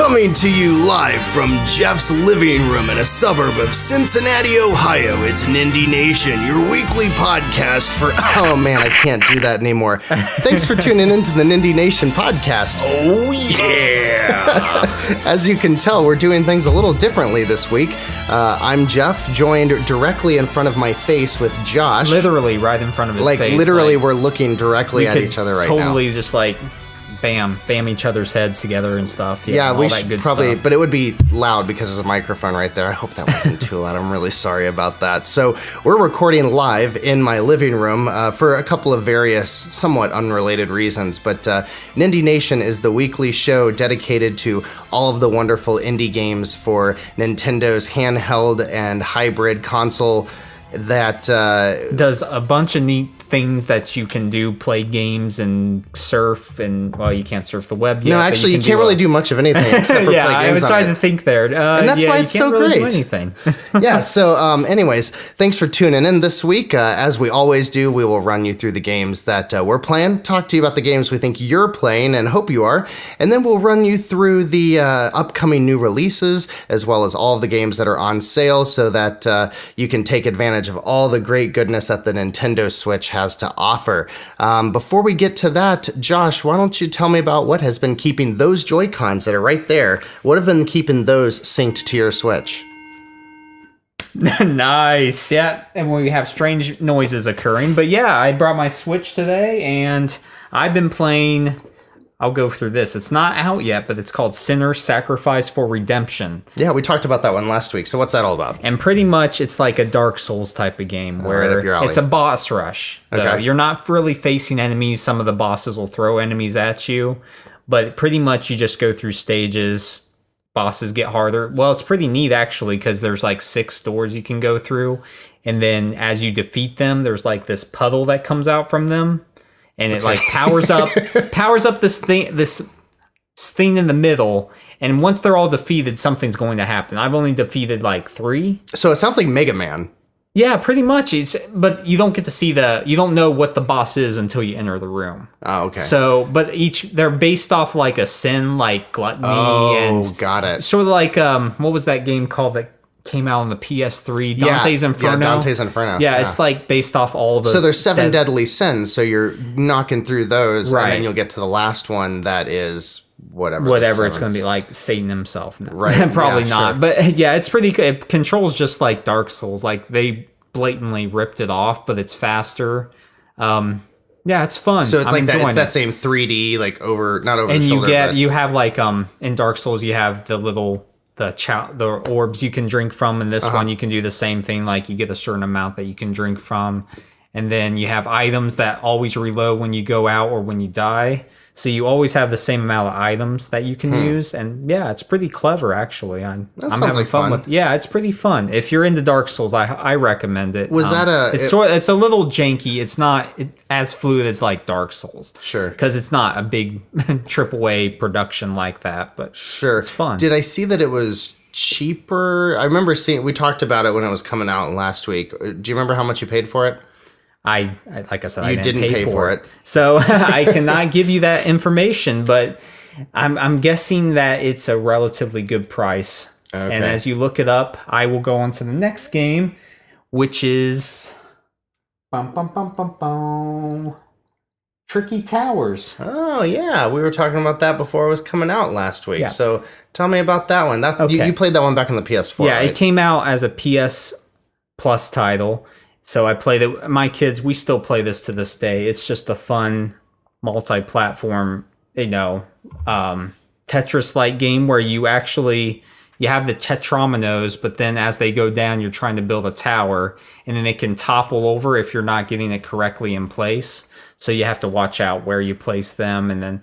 Coming to you live from Jeff's living room in a suburb of Cincinnati, Ohio, it's Nindie Nation, your weekly podcast for... Oh man, I can't do that anymore. Thanks for tuning into the Nindie Nation podcast. Oh yeah! As you can tell, we're doing things a little differently this week. I'm Jeff, joined directly in front of my face with Josh. Literally right in front of his face. Like, literally we're looking directly at each other right now. Totally just like... bam each other's heads together and stuff. Yeah, we should probably, stuff. but it would be loud because there's a microphone right there. I hope that wasn't too loud. I'm really sorry about that. So we're recording live in my living room for a couple of various, somewhat unrelated reasons. But Nindie Nation is the weekly show dedicated to all of the wonderful indie games for Nintendo's handheld and hybrid console that does a bunch of neat things that you can do, play games and surf, and well, you can't surf the web yet. No, actually, you can't really do much of anything except for yeah, play games. I was trying to think there, and that's why it's so really great. Do anything. Yeah. So, anyways, thanks for tuning in this week. As we always do, we will run you through the games that we're playing, talk to you about the games we think you're playing, and hope you are, and then we'll run you through the upcoming new releases as well as all of the games that are on sale, so that you can take advantage of all the great goodness that the Nintendo Switch has to offer. Before we get to that, Josh, why don't you tell me about what has been keeping those Joy-Cons that are right there? What have been keeping those synced to your Switch? Nice. Yeah, and we have strange noises occurring. But yeah, I brought my Switch today, and I've been playing... I'll go through this. It's not out yet, but it's called Sinner's Sacrifice for Redemption. Yeah, we talked about that one last week. So what's that all about? And pretty much it's like a Dark Souls type of game where it's a boss rush. Okay. You're not really facing enemies. Some of the bosses will throw enemies at you, but pretty much you just go through stages. Bosses get harder. Well, it's pretty neat actually, because there's like 6 doors you can go through. And then as you defeat them, there's like this puddle that comes out from them. And it like powers up this thing in the middle. And once they're all defeated, something's going to happen. I've only defeated like 3. So it sounds like Mega Man. Yeah, pretty much. But you don't get to see you don't know what the boss is until you enter the room. Oh, okay. So, but they're based off like a sin, like gluttony. Oh, got it. Sort of like, what was that game called that came out on the PS3, Dante's Inferno. Yeah, Dante's Inferno. Yeah, it's like based off all those. So there's 7 deadly sins, so you're knocking through those, right. And then you'll get to the last one that is whatever it's going to be, like Satan himself. No. Right. Probably yeah, not. Sure. But yeah, it's pretty good. It controls just like Dark Souls. Like they blatantly ripped it off, but it's faster. Yeah, it's fun. So it's like that. It's that same 3D, like not over and the shoulder. And you have like in Dark Souls you have the little the orbs you can drink from. In this one you can do the same thing. Like you get a certain amount that you can drink from, and then you have items that always reload when you go out or when you die. So you always have the same amount of items that you can use, and yeah, it's pretty clever actually. I'm having fun with. Yeah, it's pretty fun. If you're into Dark Souls, I recommend it. It's a little janky. It's not as fluid as like Dark Souls. Sure. Because it's not a big AAA production like that, but sure, it's fun. Did I see that it was cheaper? I remember we talked about it when it was coming out last week. Do you remember how much you paid for it? I like I said, I didn't pay for it, so I cannot give you that information. But I'm guessing that it's a relatively good price. Okay. And as you look it up, I will go on to the next game, which is Tricky Towers. Oh yeah, we were talking about that before it was coming out last week. Yeah. So tell me about that one. You played that one back on the PS4. Yeah, right? It came out as a PS Plus title. So I played it. My kids, we still play this to this day. It's just a fun multi-platform, Tetris-like game where you have the tetrominoes, but then as they go down, you're trying to build a tower, and then it can topple over if you're not getting it correctly in place. So you have to watch out where you place them, and then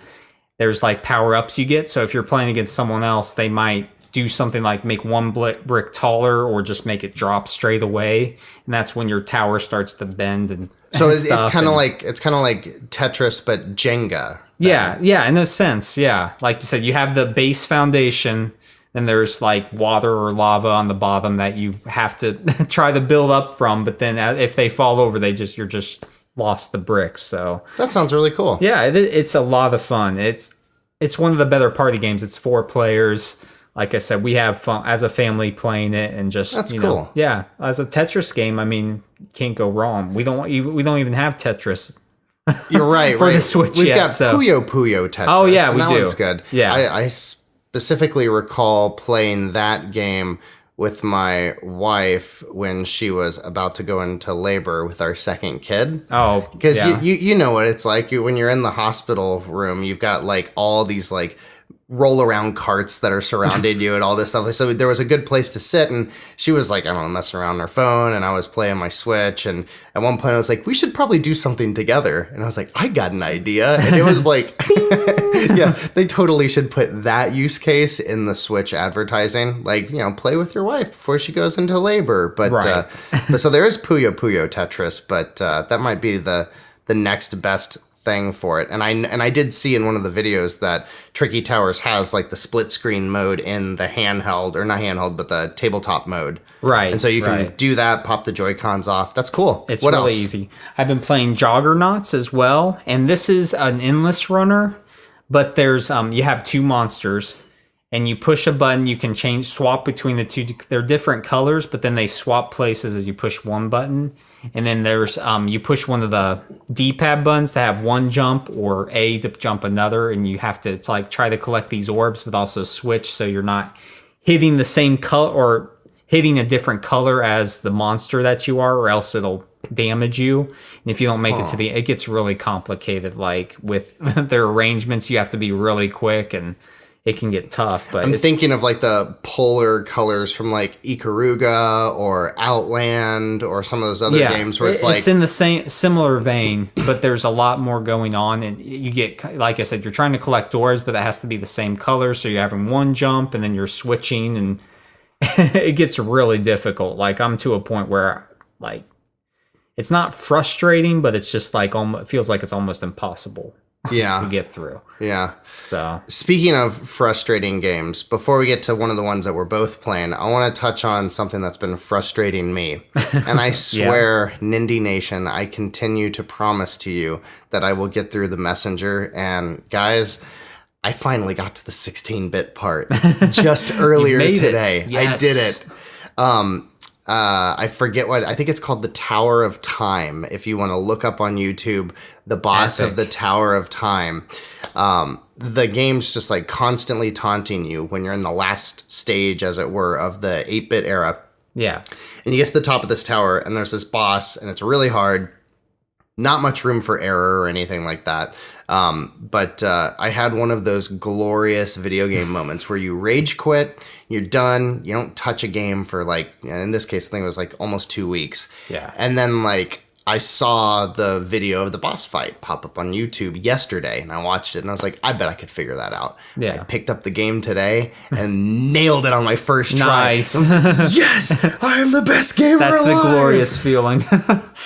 there's like power-ups you get. So if you're playing against someone else, they might do something like make one brick taller or just make it drop straight away, and that's when your tower starts to bend and so it's kind of like Tetris but Jenga. Yeah, in a sense. Yeah, like you said, you have the base foundation, and there's like water or lava on the bottom that you have to try to build up from, but then if they fall over, you're just lost the bricks. So that sounds really cool. Yeah, it's a lot of fun. it's one of the better party games. It's 4 players. Like I said, we have fun as a family playing it, and just that's cool. Yeah, as a Tetris game, I mean, can't go wrong. We don't even have Tetris. You're right. For the Switch, we've got Puyo Puyo Tetris. Oh yeah, we that do. One's good. Yeah, I specifically recall playing that game with my wife when she was about to go into labor with our second kid. Oh, because you know what it's like when you're in the hospital room. You've got like all these like roll around carts that are surrounding you and all this stuff. So there was a good place to sit, and she was like, I don't know, messing around on her phone, and I was playing my Switch, and at one point I was like, we should probably do something together. And I was like, I got an idea. And it was like, yeah, they totally should put that use case in the Switch advertising. Like, play with your wife before she goes into labor. But, right. But so there is Puyo Puyo Tetris, but that might be the next best thing for it. And I did see in one of the videos that Tricky Towers has like the split screen mode in the handheld, or not handheld, but the tabletop mode. Right. And so you can do that, pop the Joy-Cons off. That's cool. It's what really easy. I've been playing Joggernauts as well, and this is an endless runner, but there's you have 2 monsters, and you push a button, you can swap between the 2. They're different colors, but then they swap places as you push one button. And then there's you push one of the D-pad buttons to have one jump, or A to jump another, and you have to like try to collect these orbs, but also switch so you're not hitting the same color or hitting a different color as the monster that you are, or else it'll damage you. And if you don't make it to it gets really complicated. Like with their arrangements, you have to be really quick, and it can get tough. But I'm thinking of like the polar colors from like Ikaruga or Outland or some of those other games where it's in the same similar vein, but there's a lot more going on, and you get, like I said, you're trying to collect orbs, but that has to be the same color, so you're having one jump and then you're switching, and it gets really difficult. Like I'm to a point where like it's not frustrating, but it's just like it feels like it's almost impossible. To get through. Yeah. So speaking of frustrating games, before we get to one of the ones that we're both playing, I want to touch on something that's been frustrating me. And I swear, Nindie Nation, I continue to promise to you that I will get through the messenger. And guys, I finally got to the 16-bit part just earlier today. Yes. I did it. I forget I think it's called the Tower of Time. If you want to look up on YouTube, the boss of the Tower of Time. The game's just like constantly taunting you when you're in the last stage, as it were, of the 8-bit era. Yeah. And you get to the top of this tower, and there's this boss, and it's really hard. Not much room for error or anything like that. But I had one of those glorious video game moments where you rage quit, you're done, you don't touch a game for like, in this case, I think it was like almost 2 weeks. Yeah. And then like I saw the video of the boss fight pop up on YouTube yesterday, and I watched it, and I was like, I bet I could figure that out. Yeah. I picked up the game today and nailed it on my first try. Nice. I was like, yes, I am the best gamer alive. That's the glorious feeling.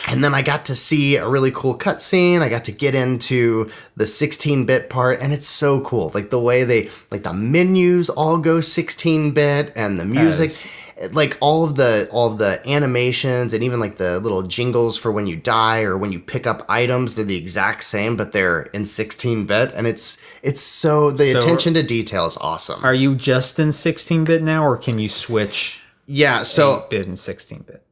And then I got to see a really cool cutscene. I got to get into the 16-bit part, and it's so cool. Like the way like the menus all go 16-bit, and the music. Like all of the animations, and even like the little jingles for when you die or when you pick up items, they're the exact same, but they're in 16-bit, and it's so attention to detail is awesome. Are you just in 16-bit now, or can you switch? Yeah, so 8-bit and 16-bit.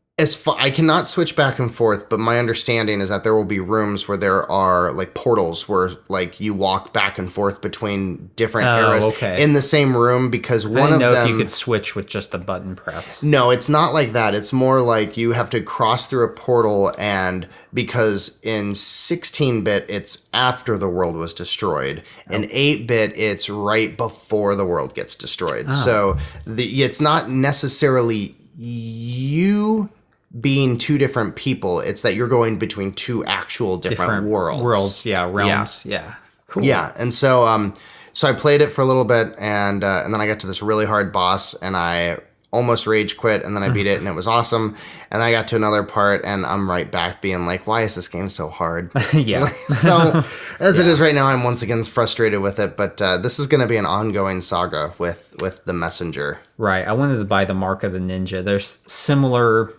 I cannot switch back and forth, but my understanding is that there will be rooms where there are like portals where like you walk back and forth between different eras in the same room, because one of them... I didn't know if you could switch with just a button press. No, it's not like that. It's more like you have to cross through a portal, and because in 16-bit, it's after the world was destroyed. In 8-bit, it's right before the world gets destroyed. So it's not necessarily you being 2 different people, it's that you're going between 2 actual different worlds. Realms. Yeah. Cool. Yeah, and so so I played it for a little bit, and then I got to this really hard boss, and I almost rage quit, and then I beat it, and it was awesome. And I got to another part, and I'm right back being like, why is this game so hard? Yeah. So as it is right now, I'm once again frustrated with it, but this is going to be an ongoing saga with the Messenger. Right. I wanted to buy the Mark of the Ninja. They're similar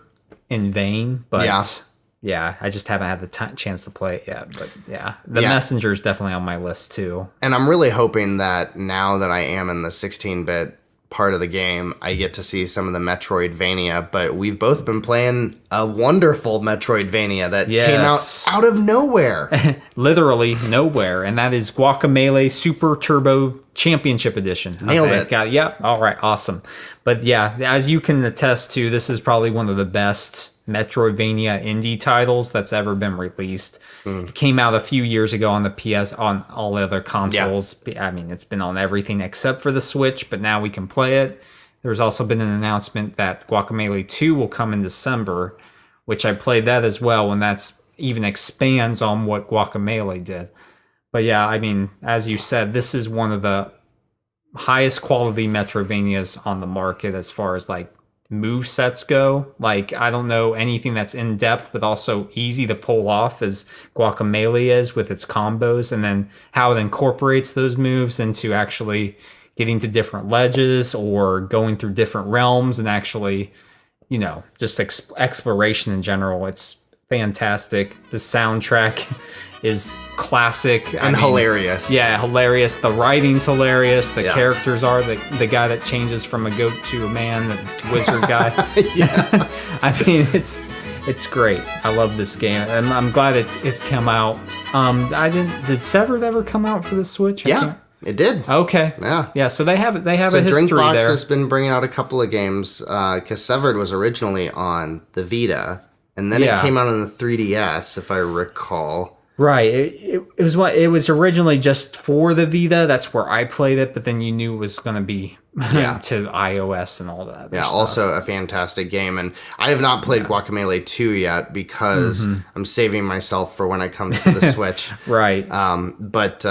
in vein, but yeah, I just haven't had the chance to play it yet. But yeah, the Messenger is definitely on my list too. And I'm really hoping that now that I am in the 16-bit part of the game, I get to see some of the Metroidvania, but we've both been playing a wonderful Metroidvania that came out of nowhere. Literally nowhere, and that is Guacamelee Super Turbo Championship Edition. Nailed it. Got it. Yep. All right. Awesome. But yeah, as you can attest to, this is probably one of the best Metroidvania indie titles that's ever been released. It came out a few years ago on the PS, on all other consoles. Yeah. I mean, it's been on everything except for the Switch, but now we can play it. There's also been an announcement that Guacamelee 2 will come in December, which I played that as well, and that's even expands on what Guacamelee did. But yeah, I mean, as you said, this is one of the highest quality Metroidvanias on the market as far as like move sets go. Like, I don't know anything that's in depth but also easy to pull off as Guacamelee is with its combos, and then how it incorporates those moves into actually getting to different ledges or going through different realms and actually, you know, just exploration in general. It's fantastic. The soundtrack is classic and hilarious. Yeah, hilarious. The writing's hilarious. The characters are the guy that changes from a goat to a man, the wizard guy. I mean, it's great. I love this game, and I'm glad it's come out. Did Severed ever come out for the Switch? It did. Okay. Yeah. So they have a history Drinkbox there. has been bringing out a couple of games because Severed was originally on the Vita, and then it came out on the 3DS, if I recall. Right. It was originally just for the Vita. That's where I played it, but then you knew it was going to be to iOS and all that. Yeah, stuff. Also a fantastic game. And I have not played Guacamelee 2 yet because I'm saving myself for when it comes to the Switch. Right. But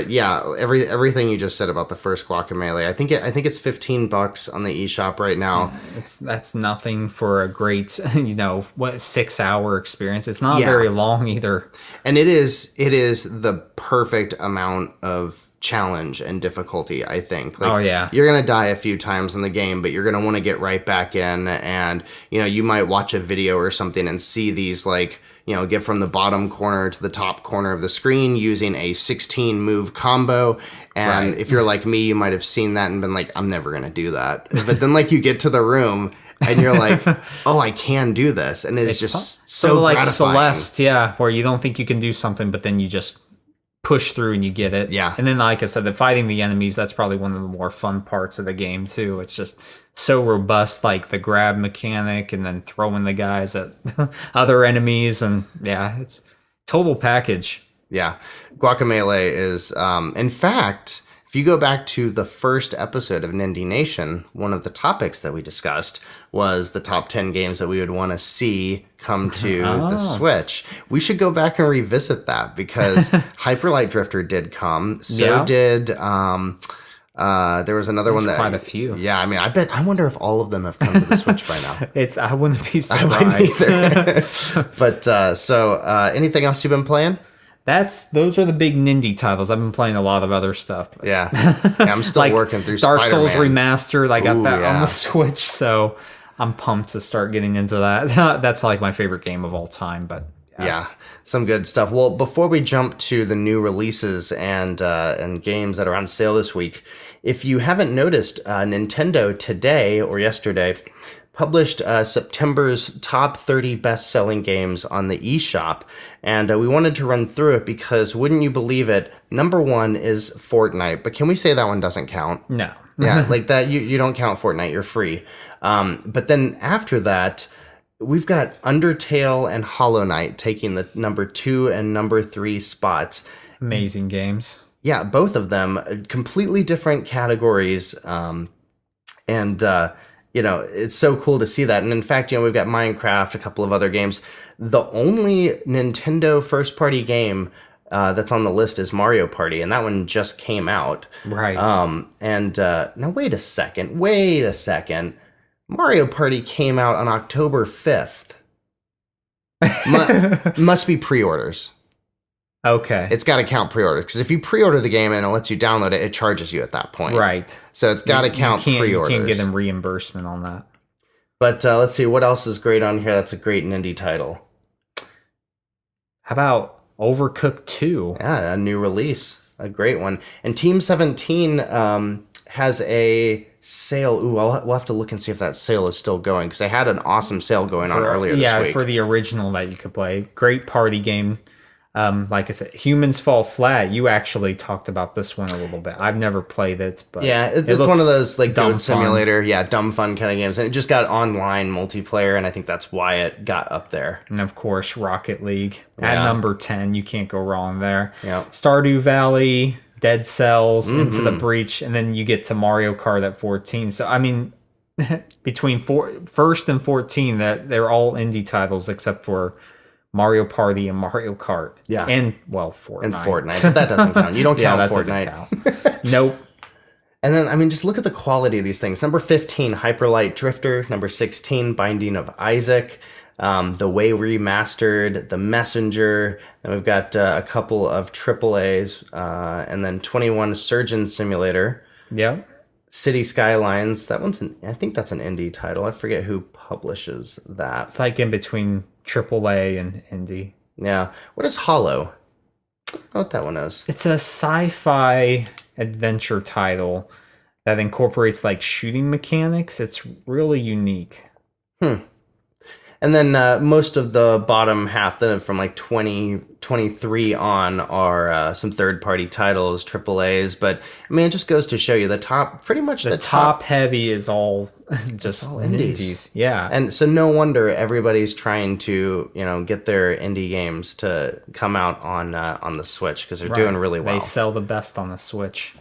yeah, everything you just said about the first Guacamelee, I think it's $15 on the eShop right now. Yeah, that's nothing for a great 6-hour experience. It's not very long either. And it is the perfect amount of challenge and difficulty, I think. Like, you're gonna die a few times in the game, but you're gonna want to get right back in, and you might watch a video or something and see these get from the bottom corner to the top corner of the screen using a 16 move combo, and if you're like me, you might have seen that and been like, I'm never gonna do that. But then you get to the room and you're like, oh, I can do this, and it's just so like gratifying. Celeste, where you don't think you can do something, but then you just push through and you get it. Yeah. And then, like I said, the fighting the enemies, that's probably one of the more fun parts of the game too. It's just so robust, like the grab mechanic and then throwing the guys at other enemies, and it's total package. Yeah. Guacamelee is in fact, if you go back to the first episode of Nindie Nation, one of the topics that we discussed was the top 10 games that we would want to see come to the Switch. We should go back and revisit that because Hyper Light Drifter did come. So did there was another one that quite a few. Yeah, I mean, I wonder if all of them have come to the Switch by now. I wouldn't be surprised. But anything else you've been playing? Those are the big Nindie titles. I've been playing a lot of other stuff. Yeah, I'm still working through Dark Spider-Man. Souls Remastered. I got that on the Switch, so I'm pumped to start getting into that. That's like my favorite game of all time. But yeah, some good stuff. Well, before we jump to the new releases and games that are on sale this week, if you haven't noticed, Nintendo today or yesterday published September's top 30 best-selling games on the eShop, and we wanted to run through it because, wouldn't you believe it, number one is Fortnite, but can we say that one doesn't count? No. Yeah, like that, you don't count Fortnite, you're free. But then after that, we've got Undertale and Hollow Knight taking the number 2 and number 3 spots. Amazing games. Yeah, both of them, completely different categories, it's so cool to see that. And in fact, we've got Minecraft, a couple of other games. The only Nintendo first-party game that's on the list is Mario Party, and that one just came out. Right. Now, wait a second. Mario Party came out on October 5th. Must be pre-orders. Okay. It's got to count pre-orders, because if you pre-order the game and it lets you download it, it charges you at that point. Right. So it's got to count pre-orders. You can't get them reimbursement on that. But let's see, what else is great on here that's a great Nindie title? How about Overcooked 2? Yeah, a new release. A great one. And Team 17 has a sale. Ooh, we'll have to look and see if that sale is still going, because they had an awesome sale going on earlier this week. Yeah, for the original that you could play. Great party game. Like I said, Humans Fall Flat. You actually talked about this one a little bit. I've never played it, but yeah, it's one of those like dumb simulator, dumb fun kind of games, and it just got online multiplayer, and I think that's why it got up there. And of course, Rocket League at number 10. You can't go wrong there. Yeah, Stardew Valley, Dead Cells, Into the Breach, and then you get to Mario Kart at 14. So I mean, between first and 14, that they're all indie titles except for Mario Party and Mario Kart. Yeah. And, well, Fortnite. And Fortnite. But that doesn't count. You don't count that Fortnite. Doesn't count. Nope. And then, I mean, just look at the quality of these things. Number 15, Hyperlight Drifter. Number 16, Binding of Isaac. The Way Remastered. The Messenger. And we've got a couple of AAAs. And then 21, Surgeon Simulator. Yep. City Skylines. That one's I think that's an indie title. I forget who publishes that. It's like in between AAA and indie. Yeah. What is Hollow? I don't know what that one is. It's a sci-fi adventure title that incorporates like shooting mechanics. It's really unique. And then most of the bottom half, then from like 2023 on, are some third-party titles, AAAs. But I mean, it just goes to show you the top, pretty much the top heavy is all just all indies. Yeah, and so no wonder everybody's trying to get their indie games to come out on the Switch, because they're doing really well. They sell the best on the Switch.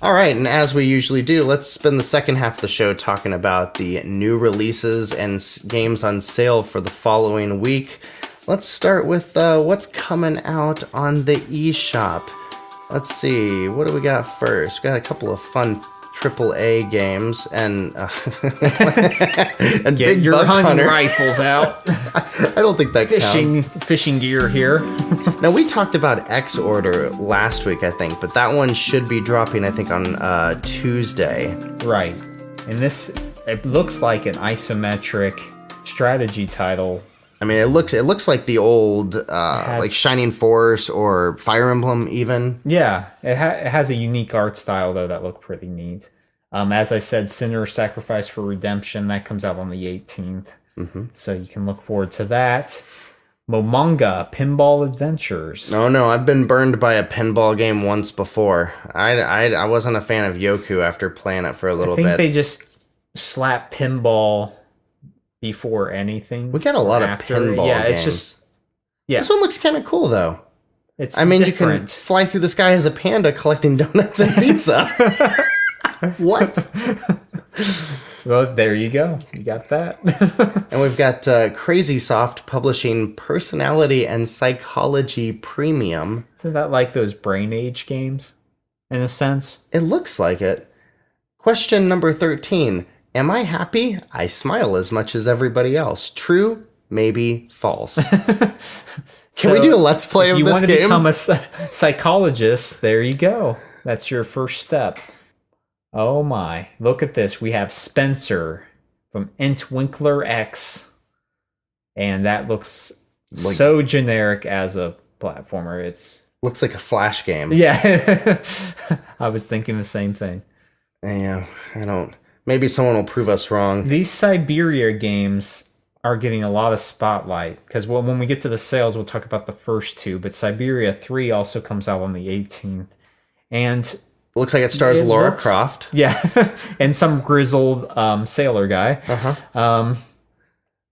All right, and as we usually do, let's spend the second half of the show talking about the new releases and games on sale for the following week. Let's start with what's coming out on the eShop. Let's see, what do we got first? We got a couple of fun AAA games and and get your hunting rifles out. I don't think that counts. Fishing gear here. Now, we talked about X Order last week, I think, but that one should be dropping, I think, on Tuesday. Right. And it looks like an isometric strategy title. I mean, it looks like the old like Shining Force or Fire Emblem even. Yeah, it has a unique art style, though, that looked pretty neat. As I said, Sinner Sacrifice for Redemption, that comes out on the 18th. Mm-hmm. So you can look forward to that. Momonga, Pinball Adventures. No, I've been burned by a pinball game once before. I wasn't a fan of Yoku after playing it for a little bit. I think they just slap pinball before anything. We got a lot of pinball games. It's just... Yeah. This one looks kind of cool, though. It's different. You can fly through the sky as a panda collecting donuts and pizza. What? Well, there you go. You got that. And we've got Crazy Soft publishing Personality and Psychology Premium. Isn't that like those Brain Age games, in a sense? It looks like it. Question number 13. Am I happy? I smile as much as everybody else. True? Maybe false. Can we do a let's play of this game? If you want to become a psychologist, there you go. That's your first step. Oh my. Look at this. We have Spencer from Entwinkler X. And that looks so generic as a platformer. Looks like a Flash game. Yeah. I was thinking the same thing. Yeah, maybe someone will prove us wrong. These Siberia games are getting a lot of spotlight, because when we get to the sales, we'll talk about the first two, but Siberia 3 also comes out on the 18th. And looks like it stars Lara Croft. Yeah, and some grizzled sailor guy. Uh-huh.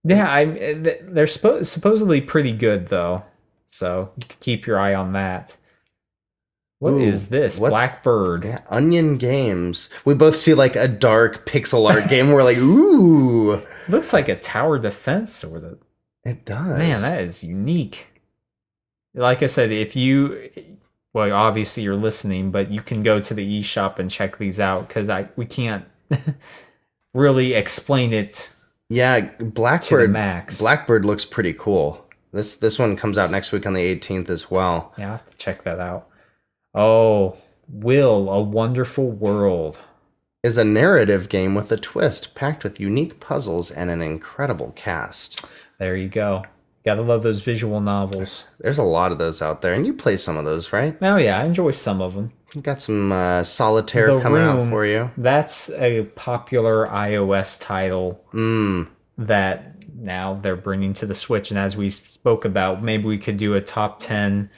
They're supposedly pretty good, though, so you can keep your eye on that. What is this? Blackbird. Yeah, Onion Games. We both see like a dark pixel art game. We're like, ooh. Looks like a tower defense sort of. It does. Man, that is unique. Like I said, well, obviously you're listening, but you can go to the eShop and check these out, because we can't really explain it. Yeah, Blackbird. To the max. Blackbird looks pretty cool. This one comes out next week on the 18th as well. Yeah, check that out. Oh, Will, A Wonderful World. is a narrative game with a twist, packed with unique puzzles and an incredible cast. There you go. Gotta love those visual novels. There's a lot of those out there, and you play some of those, right? Oh, yeah, I enjoy some of them. You got some Solitaire coming out for you. That's a popular iOS title that now they're bringing to the Switch. And as we spoke about, maybe we could do a top 10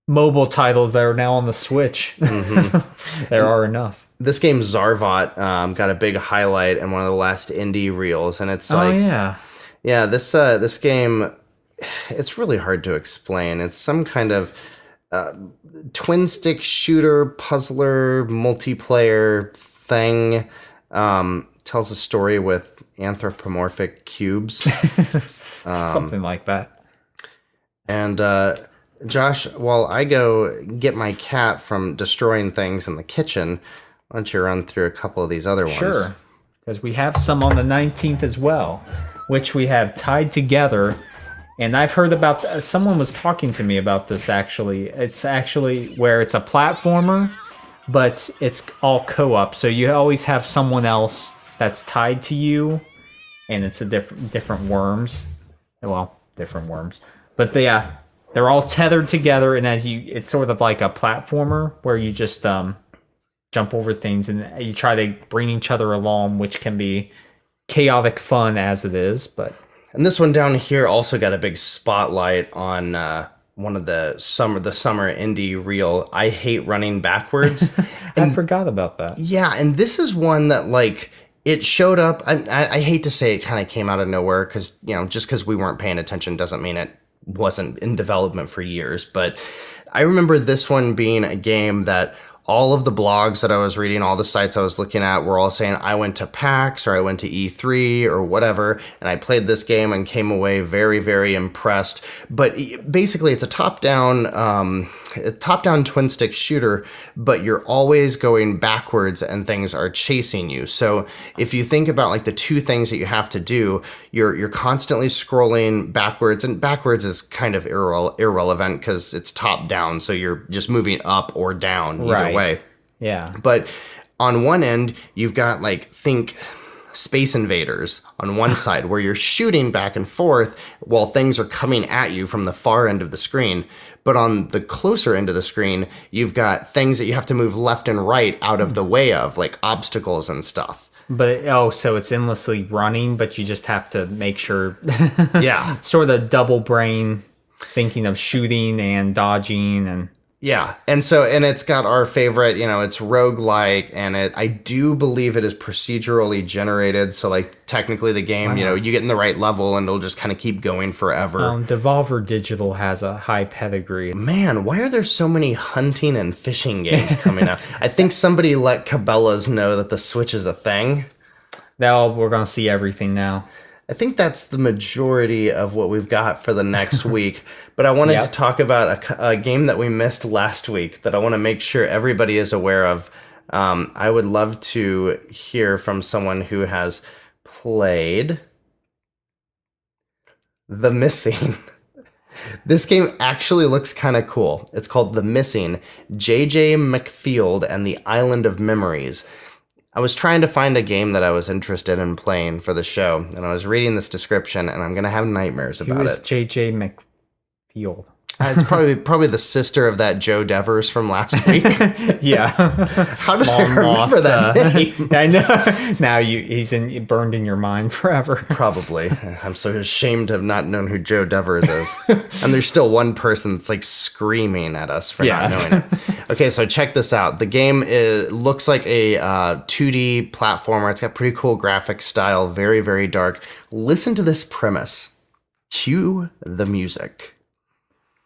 mobile titles that are now on the Switch. There are enough. This game, Zarvot, got a big highlight in one of the last indie reels, and it's like... Oh, yeah. This game, it's really hard to explain. It's some kind of twin-stick shooter, puzzler, multiplayer thing. Tells a story with anthropomorphic cubes. Something like that. And Josh, while I go get my cat from destroying things in the kitchen, why don't you run through a couple of these other ones? Sure, because we have some on the 19th as well, which we have tied together. And I've heard about, someone was talking to me about this actually. It's actually where it's a platformer, but it's all co-op. So you always have someone else that's tied to you, and it's a different worms. Well, different worms. But they're all tethered together, and it's sort of like a platformer where you just jump over things and you try to bring each other along, which can be chaotic fun as it is. And this one down here also got a big spotlight on one of the summer indie reel. I hate running backwards. I forgot about that. Yeah, and this is one that like it showed up. I hate to say it kind of came out of nowhere because just because we weren't paying attention doesn't mean it wasn't in development for years. But I remember this one being a game that all of the blogs that I was reading, all the sites I was looking at were all saying I went to PAX or I went to E3 or whatever, and I played this game and came away very, very impressed. But basically, it's a top-down twin-stick shooter, but you're always going backwards and things are chasing you. So if you think about like the two things that you have to do, you're constantly scrolling backwards, and backwards is kind of irrelevant because it's top-down, so you're just moving up or down either way. Yeah. But on one end, you've got think Space Invaders on one side where you're shooting back and forth while things are coming at you from the far end of the screen. But on the closer end of the screen, you've got things that you have to move left and right out of the way of, like obstacles and stuff. But so it's endlessly running, but you just have to make sure. Yeah. Sort of double brain thinking of shooting and dodging and. Yeah, and it's got our favorite, it's roguelike, and I do believe it is procedurally generated, so like technically the game, you get in the right level and it'll just kind of keep going forever. Devolver Digital has a high pedigree. Man, why are there so many hunting and fishing games coming out? I think somebody let Cabela's know that the Switch is a thing. Now we're going to see everything now. I think that's the majority of what we've got for the next week. But I wanted to talk about a game that we missed last week that I want to make sure everybody is aware of. I would love to hear from someone who has played The Missing. This game actually looks kind of cool. It's called The Missing, J.J. McField and the Island of Memories. I was trying to find a game that I was interested in playing for the show, and I was reading this description, and I'm going to have nightmares about it. Who is J.J. McField? It's probably the sister of that Joe Devers from last week. Yeah. How did I remember that name? I know. Now he's burned in your mind forever. Probably. I'm so ashamed to have not known who Joe Devers is. And there's still one person that's like screaming at us for not knowing it. Okay, so check this out. The game looks like a 2D platformer. It's got pretty cool graphic style, very, very dark. Listen to this premise. Cue the music.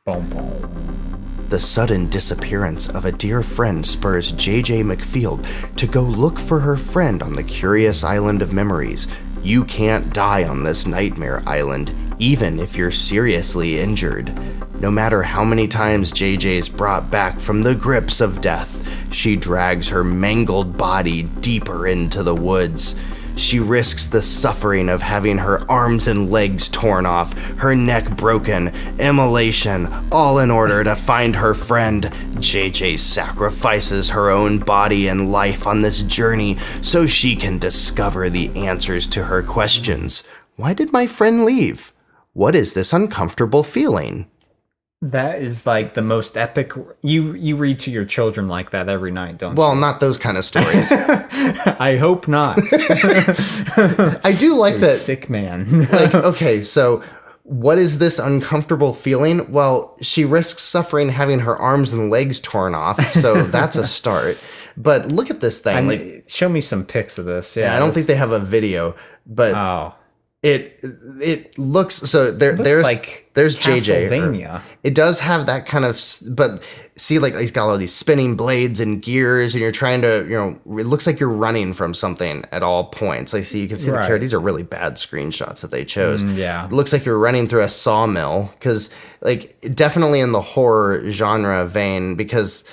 Boom, boom. The sudden disappearance of a dear friend spurs J.J. McField to go look for her friend on the curious island of memories. You can't die on this nightmare island, even if you're seriously injured. No matter how many times J.J.'s brought back from the grips of death, she drags her mangled body deeper into the woods. She risks the suffering of having her arms and legs torn off, her neck broken, immolation, all in order to find her friend. JJ sacrifices her own body and life on this journey so she can discover the answers to her questions. Why did my friend leave? What is this uncomfortable feeling? That is like the most epic. You read to your children like that every night, don't you? Well, not those kind of stories. I hope not. I do like that. Sick man. Like, okay, so what is this uncomfortable feeling? Well, she risks suffering having her arms and legs torn off, so that's a start. But look at this thing. Show me some pics of this. Yeah, I don't think they have a video, but it looks so. There's JJ. It does have that kind of, but see, like he's got all these spinning blades and gears, and you're trying to, it looks like you're running from something at all points. Like, see, you can see the character. These are really bad screenshots that they chose. Yeah, it looks like you're running through a sawmill because, like, definitely in the horror genre vein because.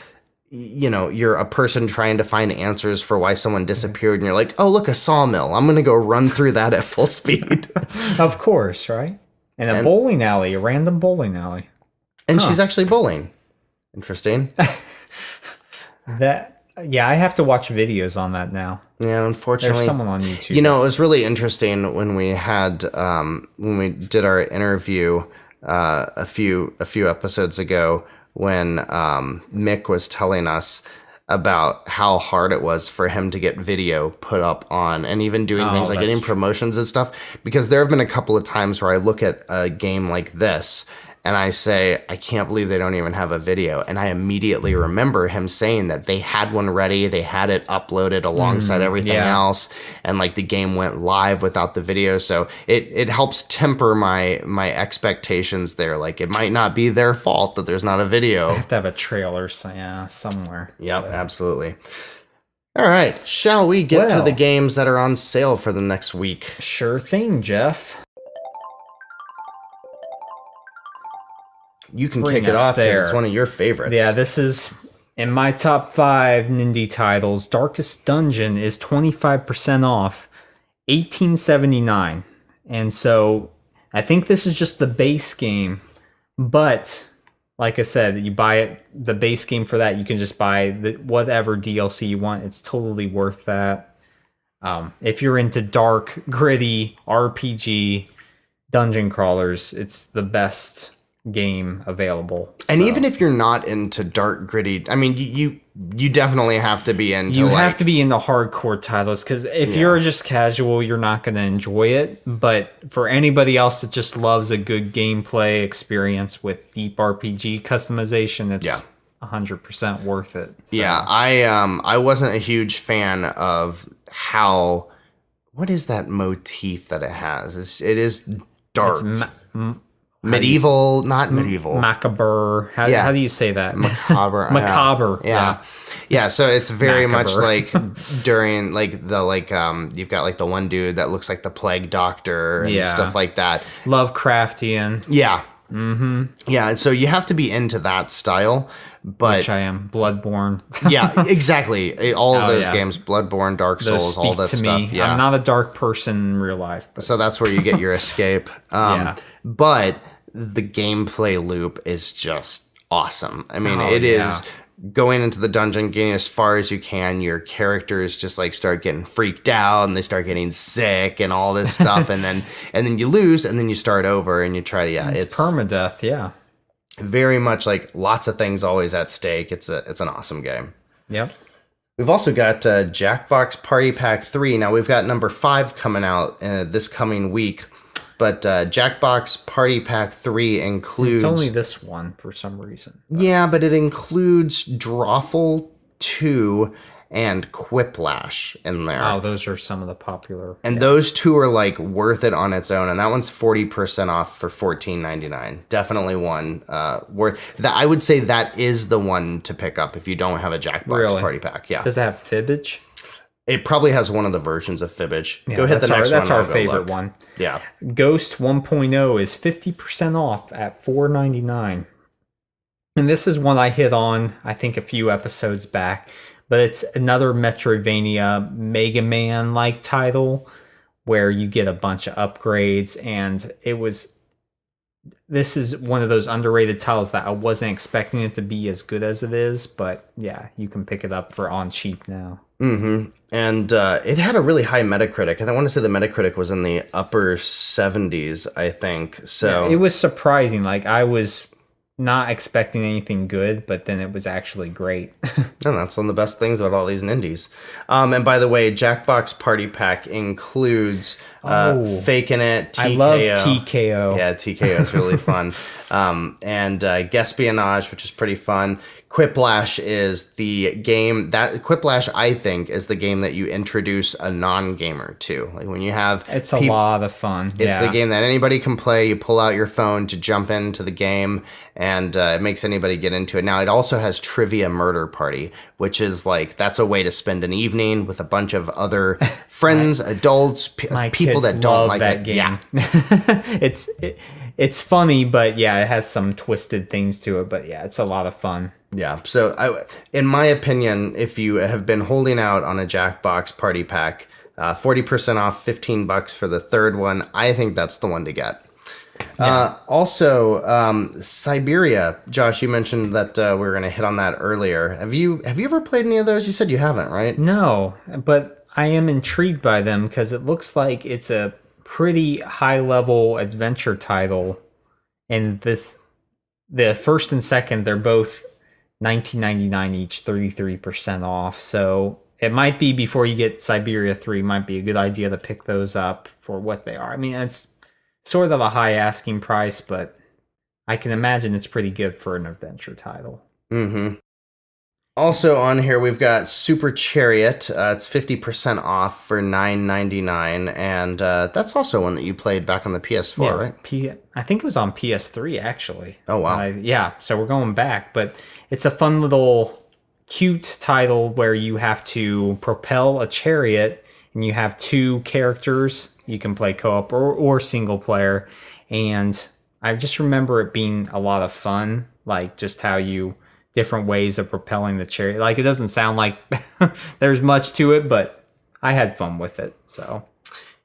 You're a person trying to find answers for why someone disappeared, and you're like, oh, look, a sawmill. I'm going to go run through that at full speed. Of course, right? And a bowling alley, a random bowling alley. And she's actually bowling. Interesting. I have to watch videos on that now. Yeah, unfortunately. There's someone on YouTube. It was really interesting when we had, when we did our interview a few episodes ago, when Mick was telling us about how hard it was for him to get video put up on, and even doing things like getting promotions and stuff, because there have been a couple of times where I look at a game like this and I say, I can't believe they don't even have a video. And I immediately remember him saying that they had one ready, they had it uploaded alongside everything else, and like the game went live without the video. So it helps temper my expectations there. Like, it might not be their fault that there's not a video. They have to have a trailer somewhere. Yep, absolutely. All right, shall we get to the games that are on sale for the next week? Sure thing, Jeff. You can kick it off because it's one of your favorites. Yeah, this is in my top 5 Nindie titles. Darkest Dungeon is 25% off, $18.79. And so I think this is just the base game. But like I said, you buy the base game for that. You can just buy whatever DLC you want. It's totally worth that. If you're into dark, gritty RPG dungeon crawlers, it's the best game available. And even if you're not into dark, gritty, I mean, you definitely have to be into. You have to be into hardcore titles, because if you're just casual, you're not going to enjoy it. But for anybody else that just loves a good gameplay experience with deep RPG customization, it's 100% worth it. So. Yeah, I wasn't a huge fan of how. What is that motif that it has? It is dark. Medieval, not medieval. Macabre. How do you say that? Macabre. Macabre. Yeah. So it's very much like during you've got like the one dude that looks like the plague doctor and stuff like that. Lovecraftian. Yeah. Mm-hmm. Yeah, and so you have to be into that style, but which I am. Bloodborne. Yeah, exactly. All of those games, Bloodborne, Dark Souls, all that stuff. Yeah, I'm not a dark person in real life, so that's where you get your escape. But the gameplay loop is just awesome. I mean, it is going into the dungeon, getting as far as you can. Your characters just like start getting freaked out and they start getting sick and all this stuff, and then you lose and then you start over and you try to it's permadeath. Yeah, very much like lots of things always at stake. It's an awesome game. Yep. We've also got Jackbox Party Pack 3. Now we've got number 5 coming out this coming week. But Jackbox Party Pack 3 includes... It's only this one for some reason. Yeah, but it includes Drawful 2 and Quiplash in there. Oh, those are some of the popular... And those two are like worth it on its own. And that one's 40% off for $14.99. Definitely one worth... I would say that is the one to pick up if you don't have a Jackbox Party Pack. Yeah. Does it have Fibbage? It probably has one of the versions of Fibbage. Go hit the next one. That's our favorite one. Yeah. Ghost 1.0 is 50% off at $4.99. And this is one I hit on, I think, a few episodes back. but it's another Metroidvania Mega Man like title where you get a bunch of upgrades, and this is one of those underrated titles that I wasn't expecting it to be as good as it is, but yeah, you can pick it up for on cheap now. Mm-hmm. And it had a really high Metacritic. I want to say the Metacritic was in the upper 70s, I think. So yeah, it was surprising. Like, I was not expecting anything good, but then it was actually great. And that's one of the best things about all these Nindies. And by the way, Jackbox Party Pack includes Faking It, TKO. I love TKO. Yeah, TKO is really fun. And Guespionage, which is pretty fun. Quiplash is the game Quiplash, I think, is the game that you introduce a non-gamer to. Like when you have, it's a lot of fun. It's a game that anybody can play. You pull out your phone to jump into the game, and it makes anybody get into it. Now, it also has Trivia Murder Party, which is like, that's a way to spend an evening with a bunch of other friends, adults, people that don't like that it. Game. Yeah. It's funny, but yeah, it has some twisted things to it. But yeah, it's a lot of fun. Yeah. So, in my opinion, if you have been holding out on a Jackbox Party Pack, 40% off, $15 for the third one, I think that's the one to get. Yeah. Also, Siberia. Josh, you mentioned that we were going to hit on that earlier. Have you ever played any of those? You said you haven't, right? No, but I am intrigued by them because it looks like it's a pretty high-level adventure title, and the first and second, they're both $19.99 each, 33% off. So it might be, before you get Siberia 3, might be a good idea to pick those up for what they are. I mean, it's sort of a high asking price, but I can imagine it's pretty good for an adventure title. Mm-hmm. Also on here, we've got Super Chariot. It's 50% off for $9.99, and that's also one that you played back on the PS4, right? I think it was on PS3, actually. Oh, wow. Yeah, so we're going back, but it's a fun little cute title where you have to propel a chariot, and you have two characters. You can play co-op or single player, and I just remember it being a lot of fun, like just how different ways of propelling the chariot. Like, it doesn't sound like there's much to it, but I had fun with it. So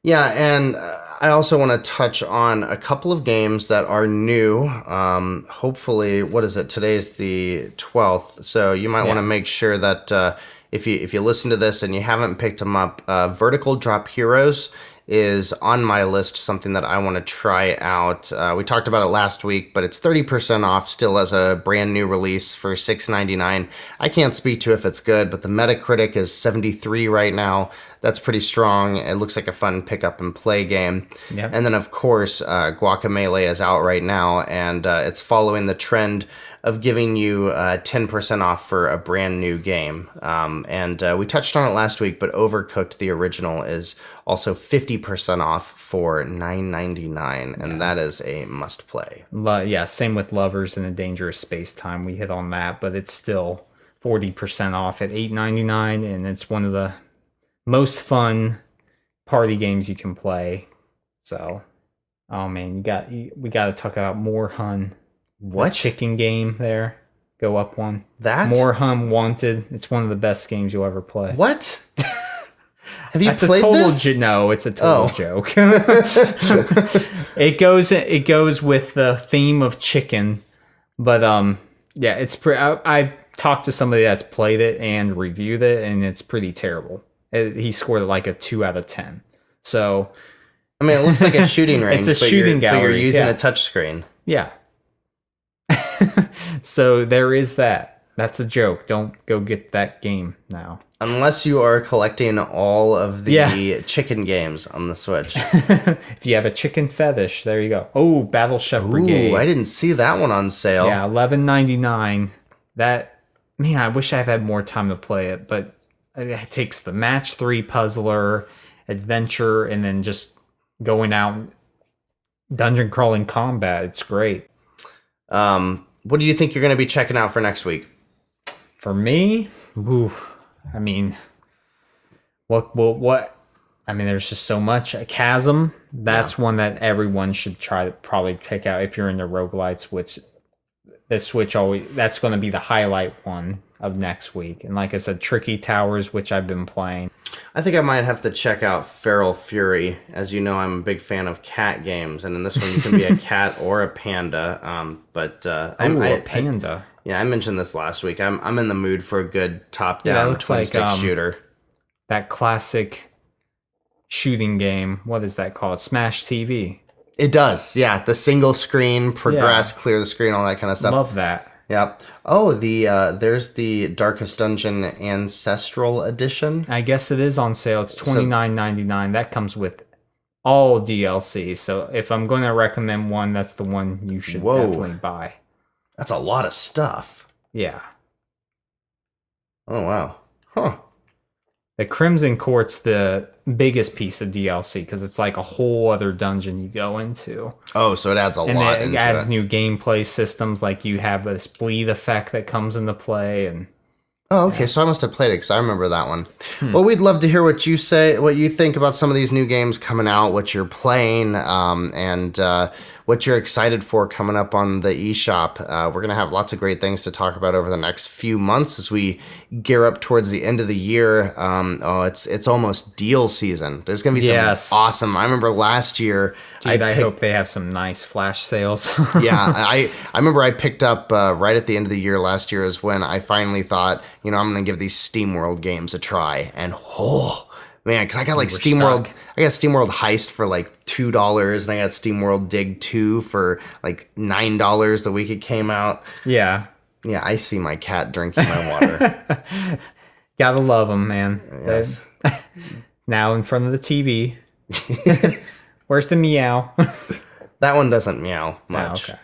yeah, and I also want to touch on a couple of games that are new. Hopefully, what is it? Today's the 12th, so you might want to make sure that if you listen to this and you haven't picked them up, Vertical Drop Heroes is on my list, something that I want to try out. We talked about it last week, but it's 30% off still as a brand new release for $6.99. I can't speak to if it's good, but the Metacritic is 73 right now. That's pretty strong. It looks like a fun pick up and play game. Yep. And then, of course, Guacamelee is out right now, and it's following the trend of giving you 10% off for a brand new game. And we touched on it last week, but Overcooked, the original, is also 50% off for $9.99, and that is a must play. Yeah, same with Lovers in a Dangerous Space Time. We hit on that, but it's still 40% off at $8.99, and it's one of the most fun party games you can play. So, oh man, we got to talk about More Hun. What? The chicken game there. Go up one. That? More Hun Wanted. It's one of the best games you'll ever play. What? Have you played this? No, it's a total joke. It goes with the theme of chicken, but yeah, it's I talked to somebody that's played it and reviewed it, and it's pretty terrible. He scored like a 2 out of 10. So, I mean, it looks like a shooting range. It's a shooting gallery, but you're using a touchscreen. Yeah. So there is that. That's a joke. Don't go get that game now. Unless you are collecting all of the chicken games on the Switch. If you have a chicken fetish, there you go. Oh, Battle Chef Brigade. Ooh, I didn't see that one on sale. Yeah, $11.99. That, man, I wish I had more time to play it, but it takes the match 3 puzzler, adventure, and then just going out dungeon crawling combat. It's great. What do you think you're going to be checking out for next week? For me, I mean, what? I mean, there's just so much. A Chasm, that's one that everyone should try to probably pick out if you're into roguelites, which the Switch always, that's going to be the highlight one of next week. And like I said, Tricky Towers, which I've been playing. I think I might have to check out Feral Fury. As you know, I'm a big fan of cat games, and in this one you can be a cat or a panda. A panda. I mentioned this last week. I'm in the mood for a good top-down twin-stick shooter. That classic shooting game. What is that called? Smash TV. It does, yeah. The single screen, progress, clear the screen, all that kind of stuff. Love that. Yep. Oh, there's the Darkest Dungeon Ancestral Edition. I guess it is on sale. It's $29.99. That comes with all DLC. So if I'm going to recommend one, that's the one you should definitely buy. That's a lot of stuff. Yeah. Oh, wow. Huh. The Crimson Court's the biggest piece of DLC because it's like a whole other dungeon you go into. Oh, so it adds a lot. And it adds new gameplay systems, like you have this bleed effect that comes into play. And oh, okay. So I must have played it because I remember that one. Well, we'd love to hear what you say, what you think about some of these new games coming out, what you're playing, and what you're excited for coming up on the eShop. We're going to have lots of great things to talk about over the next few months as we gear up towards the end of the year. It's almost deal season. There's going to be some awesome. I remember last year. Dude, I hope they have some nice flash sales. Yeah, I remember I picked up right at the end of the year last year is when I finally thought, I'm going to give these SteamWorld games a try. And man, because I got like SteamWorld, I got SteamWorld Heist for like $2, and I got SteamWorld Dig 2 for like $9 the week it came out. Yeah. Yeah, I see my cat drinking my water. Gotta love them, man. Yes. Now in front of the TV. Where's the meow? That one doesn't meow much. Oh, okay.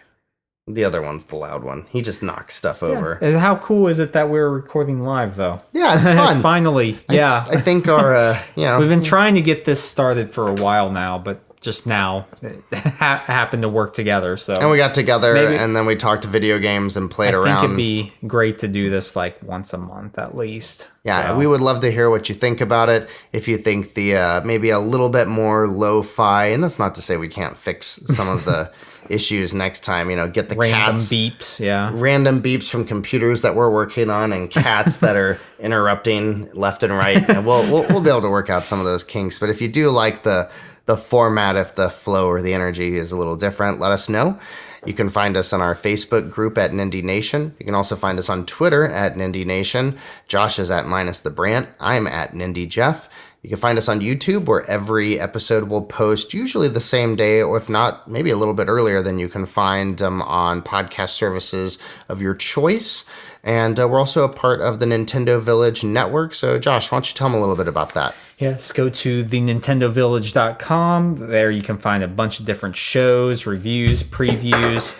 The other one's the loud one. He just knocks stuff over. And how cool is it that we're recording live, though? Yeah, it's fun. Finally, I think our, we've been trying to get this started for a while now, but just now it happened to work together. So and we got together, and then we talked video games and played around. I think it'd be great to do this like once a month at least. Yeah, so. We would love to hear what you think about it. If you think the maybe a little bit more lo-fi, and that's not to say we can't fix some of the issues next time, get the random cats, beeps, random beeps from computers that we're working on, and cats that are interrupting left and right, and we'll be able to work out some of those kinks. But if you do like the format, if the flow or the energy is a little different, let us know. You can find us on our Facebook group at Nindie Nation. You can also find us on Twitter at Nindie Nation. Josh is at _the_Brant. I'm at Nindie Jeff. You can find us on YouTube, where every episode will post usually the same day, or if not, maybe a little bit earlier. Then you can find them on podcast services of your choice. And we're also a part of the Nintendo Village Network. So, Josh, why don't you tell them a little bit about that? Yes, go to thenintendovillage.com. There you can find a bunch of different shows, reviews, previews,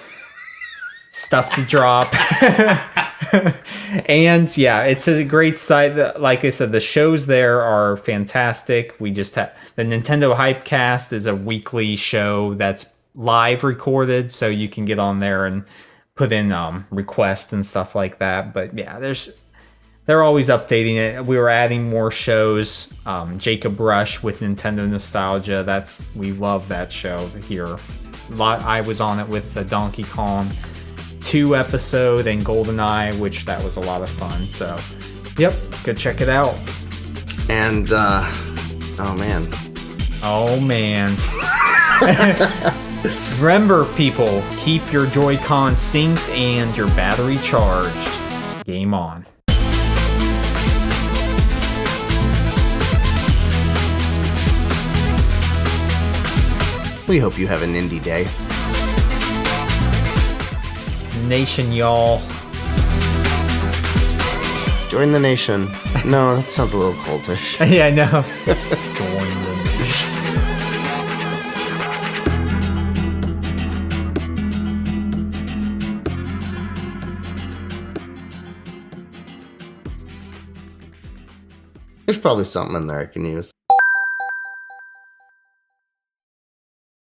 stuff to drop. And yeah, it's a great site. Like I said, the shows there are fantastic. We just have the Nintendo Hypecast is a weekly show that's live recorded, so you can get on there and put in requests and stuff like that. But yeah, they're always updating it. We were adding more shows. Jacob Rush with Nintendo Nostalgia. We love that show here. I was on it with the Donkey Kong 2 episode and GoldenEye, which that was a lot of fun. So, yep, go check it out. And oh man. Remember, people, keep your Joy-Con synced and your battery charged. Game on. We hope you have an indie day. Nation, y'all. Join the nation. No, that sounds a little cultish. Yeah, I know. Join the nation. There's probably something in there I can use.